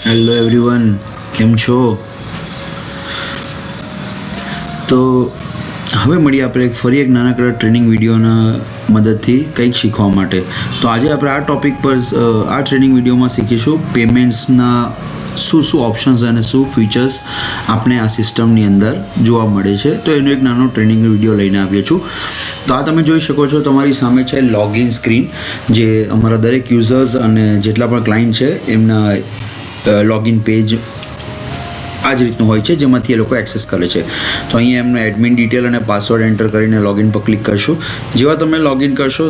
Hello everyone, કેમ છો? તો હવે મળીએ આપણે ફરી એક નાનકડા ટ્રેનિંગ વિડીયોના મદદથી કંઈક શીખવા માટે. તો આજે આપણે આ ટૉપિક પર આ ટ્રેનિંગ વિડીયોમાં શીખીશું પેમેન્ટ્સના શું ઓપ્શન્સ અને શું ફીચર્સ આપણે આ સિસ્ટમની અંદર જોવા મળે છે. તો એનો એક નાનો ટ્રેનિંગ વિડીયો લઈને આવ્યો છું. તો આ તમે જોઈ શકો છો, તમારી સામે છે લોગિન સ્ક્રીન, જે અમારા દરેક યુઝર્સ અને જેટલા પણ ક્લાયન્ટ છે એમના લોગિન પેજ આ જ રીતનું હોય છે, જેમાંથી એ લોકો એક્સેસ કરે છે. તો અહીંયા એમનો એડમિન ડિટેલ અને પાસવર્ડ એન્ટર કરીને લોગિન પર ક્લિક કરશો. જેવા તમે લોગિન કરશો,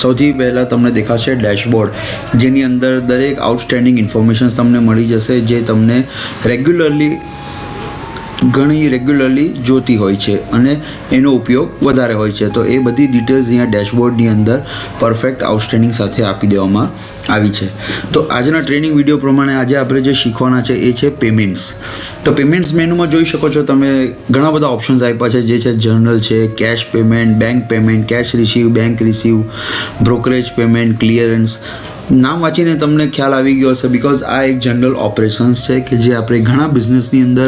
સૌથી પહેલાં તમને દેખાશે ડેશબોર્ડ, જેની અંદર દરેક આઉટસ્ટેન્ડિંગ ઇન્ફોર્મેશન્સ તમને મળી જશે, જે તમને રેગ્યુલરલી જોતી હોય છે અને એનો ઉપયોગ વધારે હોય છે. તો એ બધી ડિટેલ્સ અહીંયા ડેશબોર્ડની અંદર પરફેક્ટ આઉટસ્ટેન્ડિંગ સાથે આપી દેવામાં આવી છે. તો આજના ટ્રેનિંગ વિડીયો પ્રમાણે આજે આપણે જે શીખવાના છે એ છે પેમેન્ટ્સ. તો પેમેન્ટ્સ મેનુમાં જોઈ શકો છો તમે ઘણા બધા ઓપ્શન્સ આપ્યા છે, જે છે જનરલ છે, cash payment, bank payment, cash receive, bank receive, brokerage payment, clearance. નામ વાંચીને તમને ખ્યાલ આવી ગયો હશે, બિકોઝ આ એક જનરલ ઓપરેશન્સ છે કે જે આપણે ઘણા બિઝનેસની અંદર,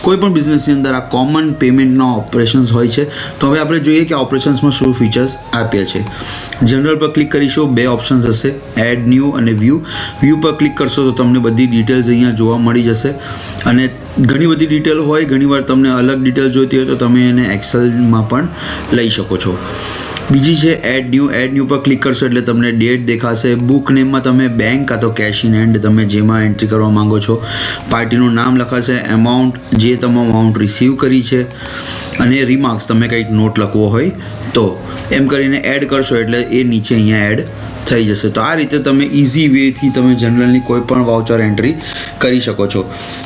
કોઈ પણ બિઝનેસની અંદર આ કોમન પેમેન્ટના ઓપરેશન્સ હોય છે. તો હવે આપણે જોઈએ કે આ ઓપરેશન્સમાં શું ફીચર્સ આપ્યા છે. જનરલ પર ક્લિક કરીશું, બે ઓપ્શન્સ હશે, એડ ન્યૂ અને વ્યૂ. વ્યૂ પર ક્લિક કરશો તો તમને બધી ડિટેલ્સ અહીંયા જોવા મળી જશે. અને ઘણી બધી ડિટેલ હોય, ઘણીવાર તમને અલગ ડિટેલ જોઈતી હોય તો તમે એને એક્સેલમાં પણ લઈ શકો છો. બીજી છે એડ ન્યૂ પર ક્લિક કરશો એટલે તમને ડેટ દેખાશે. બુક નેમમાં તમે બેંક કાં તો કેશ ઇન હેન્ડ તમે જેમાં એન્ટ્રી કરવા માંગો છો, પાર્ટીનું નામ લખાશે, અમાઉન્ટ જે તમે અમાઉન્ટ રિસીવ કરી છે, અને રિમાર્ક્સ તમે કંઈક નોટ લખવો હોય તો એમ કરીને એડ કરશો એટલે એ નીચે અહીંયા એડ થઈ જશે. તો આ રીતે તમે ઇઝી વેથી તમે જનરલની કોઈ પણ વાઉચર એન્ટ્રી કરી શકો છો.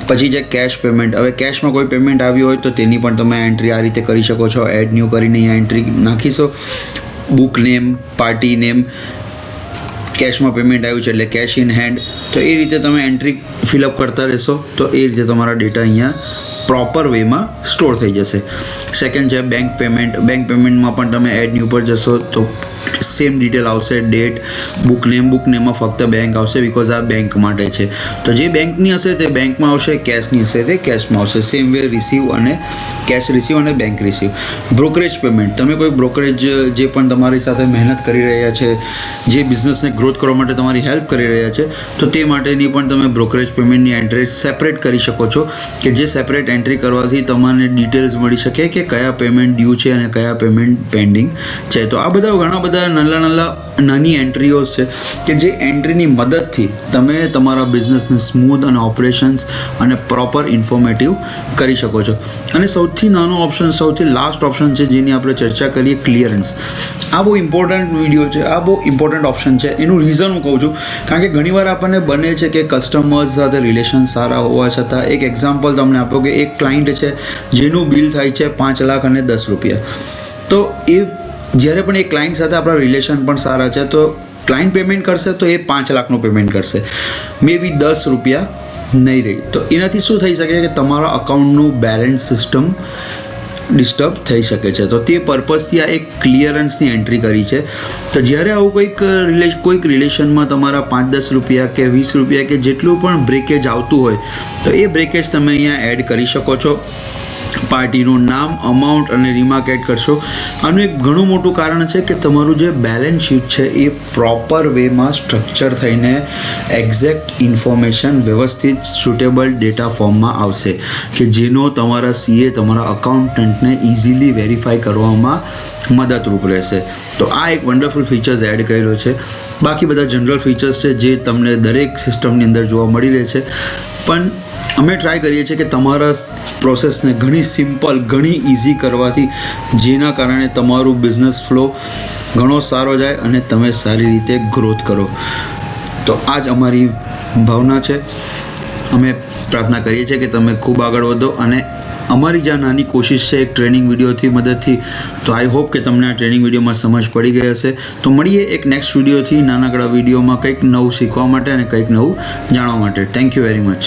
પછી છે કેશ પેમેન્ટ. હવે કેશમાં કોઈ પેમેન્ટ આવ્યું હોય તો તેની પણ તમે એન્ટ્રી આ રીતે કરી શકો છો. એડ ન્યૂ કરીને અહીંયા એન્ટ્રી નાખીશો. બુક નેમ, પાર્ટી નેમ, કેશમાં પેમેન્ટ આવ્યું છે એટલે કેશ ઇન હેન્ડ. તો એ રીતે તમે એન્ટ્રી ફિલઅપ કરતા રહેશો તો એ રીતે તમારા ડેટા અહીંયા પ્રોપર વેમાં સ્ટોર થઈ જશે. સેકન્ડ છે બેંક પેમેન્ટ. બેંક પેમેન્ટમાં પણ તમે એડ ન્યૂ પર જશો તો સેમ ડિટેલ આવશે, ડેટ, બુક નેમમાં ફક્ત બેંક આવશે, બિકોઝ આ બેંક માટે છે. તો જે બેંકની હશે તે બેંકમાં આવશે, કેશની હશે તે કેશમાં આવશે. સેમ વે રિસીવ અને કેશ રિસીવ અને બેંક રિસીવ. બ્રોકરેજ પેમેન્ટ, તમે કોઈ બ્રોકરેજ જે પણ તમારી સાથે મહેનત કરી રહ્યા છે, જે બિઝનેસને ગ્રોથ કરવા માટે તમારી હેલ્પ કરી રહ્યા છે, તો તે માટેની પણ તમે બ્રોકરેજ પેમેન્ટની એન્ટ્રી સેપરેટ કરી શકો છો, કે જે સેપરેટ એન્ટ્રી કરવાથી તમને ડિટેલ્સ મળી શકે કે કયા પેમેન્ટ ડ્યુ છે અને કયા પેમેન્ટ પેન્ડિંગ છે. તો આ બધા ઘણા બધા નાની એન્ટ્રીઓ છે કે જે એન્ટ્રીની મદદથી તમે તમારા બિઝનેસને સ્મૂથ અને ઓપરેશન્સ અને પ્રોપર ઇન્ફોર્મેટિવ કરી શકો છો. અને સૌથી નાનો ઓપ્શન, સૌથી લાસ્ટ ઓપ્શન છે જેની આપણે ચર્ચા કરીએ, ક્લિયરન્સ. આ બહુ ઇમ્પોર્ટન્ટ વિડીયો છે, આ બહુ ઇમ્પોર્ટન્ટ ઓપ્શન છે. એનું રીઝન હું કહું છું, કારણ કે ઘણીવાર આપણને બને છે કે કસ્ટમર્સ સાથે રિલેશન સારા હોવા છતાં, એક એક્ઝામ્પલ તમને આપો કે એક ક્લાયન્ટ છે જેનું બિલ થાય છે 5 લાખ અને 10 રૂપિયા. તો એ જ્યારે પણ એ ક્લાયન્ટ સાથે આપણા રિલેશન પણ સારા છે, તો ક્લાયન્ટ પેમેન્ટ કરશે તો એ 5 લાખનું પેમેન્ટ કરશે, મે બી 10 રૂપિયા નહીં રહી. તો એનાથી શું થઈ શકે કે તમારા અકાઉન્ટનું બેલેન્સ સિસ્ટમ ડિસ્ટર્બ થઈ શકે છે. તો તે પર્પઝથી આ એક ક્લિયરન્સની એન્ટ્રી કરી છે. તો જ્યારે આવું કોઈક રિલેશનમાં તમારા 5-10 રૂપિયા કે 20 રૂપિયા કે જેટલું પણ બ્રેકેજ આવતું હોય, તો એ બ્રેકેજ તમે અહીંયા એડ કરી શકો છો. પાર્ટીનું નામ, અમાઉન્ટ અને રિમાર્ક એડ કરશો. આનું એક ઘણું મોટું કારણ છે કે તમારું જે બેલેન્સ શીટ છે એ પ્રોપર વેમાં સ્ટ્રક્ચર થઈને એક્ઝેક્ટ ઇન્ફોર્મેશન વ્યવસ્થિત સુટેબલ ડેટા ફોર્મમાં આવશે, કે જેનો તમારા CA, તમારા અકાઉન્ટન્ટને ઇઝીલી વેરીફાઈ કરવામાં મદદરૂપ રહેશે. તો આ એક વન્ડરફુલ ફીચર્સ એડ કરેલો છે. બાકી બધા જનરલ ફીચર્સ છે જે તમને દરેક સિસ્ટમની અંદર જોવા મળી રહે છે, પણ અમે ટ્રાય કરીએ છીએ કે તમારા પ્રોસેસને ઘણી સિમ્પલ, ઘણી ઇઝી કરવાથી, જેના કારણે તમારું બિઝનેસ ફ્લો ઘણો સારો જાય અને તમે સારી રીતે ગ્રોથ કરો. તો આ જ અમારી ભાવના છે. અમે પ્રાર્થના કરીએ છીએ કે તમે ખૂબ આગળ વધો, અને અમારી જે નાની કોશિશ છે એક ટ્રેનિંગ વિડીયોથી મદદથી, તો આઈ હોપ કે તમને આ ટ્રેનિંગ વિડીયોમાં સમજ પડી ગઈ હશે. તો મળીએ એક નેક્સ્ટ વિડીયોથી, નાનકડા વિડીયોમાં કંઈક નવું શીખવા માટે અને કંઈક નવું જાણવા માટે. Thank you very much.